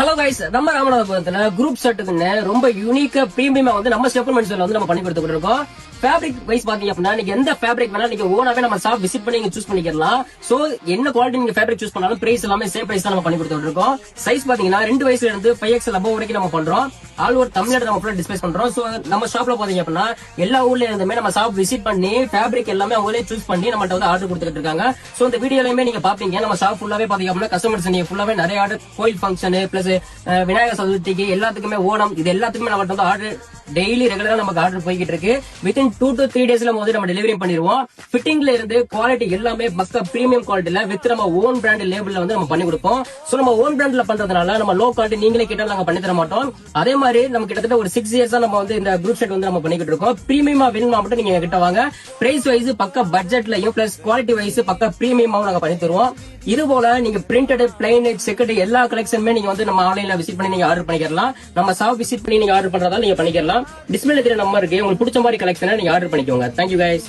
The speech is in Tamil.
ஹலோ கைஸ், நம்ம ராமநாதபுரத்துல குரூப் ஷர்ட்டுக்குன்னு ரொம்ப யூனிக்கா பிரீமியமா நம்ம ஸ்டெப்பல் மென்ஸ்ல நம்ம பண்ணி கொடுத்துட்டு இருக்கோம். ஃபேப்ரிக் வைஸ் பாத்தீங்க அப்படின்னா நீங்க எந்த ஃபேப்ரிக் வேணாலும் நீங்க ஓனாவே நம்ம ஷாப் விசிட் பண்ணி நீங்க சூஸ் பண்ணிக்கலாம். சோ என்ன குவாலிட்டி நீங்க ஃபேப்ரிக் சூஸ் பண்ணாலும் பிரைஸ் எல்லாமே சேம் பிரைஸ் தான் நம்ம பண்ணி கொடுத்துட்டு இருக்கோம். சைஸ் பாத்தீங்கன்னா 2 வயசுல இருந்து 5XL above வரைக்கும் நம்ம பண்றோம். ஆல் ஓவர் தமிழ்நாடு நம்ம ஃபுல்லா டிஸ்பிளே பண்றோம். சோ நம்ம ஷாப்ல பாத்தீங்க அப்படின்னா எல்லா ஊர்ல இருந்துமே நம்ம ஷாப் விசிட் பண்ணி ஃபேப்ரிக் எல்லாமே அவங்களே சூஸ் பண்ணி நம்மள்ட்ட ஆர்டர் கொடுத்துட்டு இருக்காங்க. சோ இந்த வீடியோலயுமே நீங்க பாப்பீங்க நம்ம ஷாப் ஃபுல்லாவே பாத்தீங்க அப்படின்னா கஸ்டமர்ஸ் நீங்க ஃபுல்லாவே நிறைய ஆர்டர் கோயில் ஃபங்க்ஷன் பிளஸ் விநாயகர் சதுர்த்திக்கு எல்லாத்துக்குமே ஓணம் இது எல்லாத்துக்குமே நம்மள்ட்ட ஆர்டர் டெய்லி ரெகுலரா நமக்கு ஆர்டர் போய்கிட்டு இருக்கு. வித்தின் 2 to 3 டேஸ்ல நம்ம டெலிவரி பண்ணிடுவோம். ஃபிட்டிங்ல இருந்து குவாலிட்டி எல்லாமே பக்கா பிரீமியம் குவாலிட்டில வித் நம்ம ஓன் பிராண்ட் லேபிள்ல நம்ம பண்ணி கொடுப்போம். சோ நம்ம ஓன் பிராண்ட்ல பண்றதுனால நம்ம லோ குவாலிட்டி நீங்களே கேட்டாலும் நாங்க பண்ணி தர மாட்டோம். அதே மாதிரி நம்ம கிட்டத்தட்ட ஒரு 6 இயர்ஸா நம்ம இந்த குரூப் ஷர்ட் நம்ம பண்ணிக்கிட்டு இருக்கோம். பிரீமியமா வேணுமா மட்டும் நீங்க கிட்ட வாங்க. பிரைஸ் வைஸ் பக்கா பட்ஜெட்லயும் பிளஸ் குவாலிட்டி வைஸ் பக்கா பிரீமியமாவும் நாங்க பண்ணி தருவோம். இது போல நீங்க பிரிண்டட் பிளைன் செக்கட் எல்லா கலெக்ஷனுமே நீங்க நம்ம ஆன்லைன்ல விசிட் பண்ணி நீங்க ஆர்டர் பண்ணிக்கலாம். நம்ம ஷாப் விசிட் பண்ணி நீங்க ஆர்டர் பண்றதா நீங்க பண்ணிக்கலாம். டிஸ்பிளே தெரிய நம்பர் இருக்கு. உங்களுக்கு பிடிச்ச மாதிரி கலெக்ஷனை நீங்க ஆர்டர் பண்ணிக்கோங்க. Thank you guys.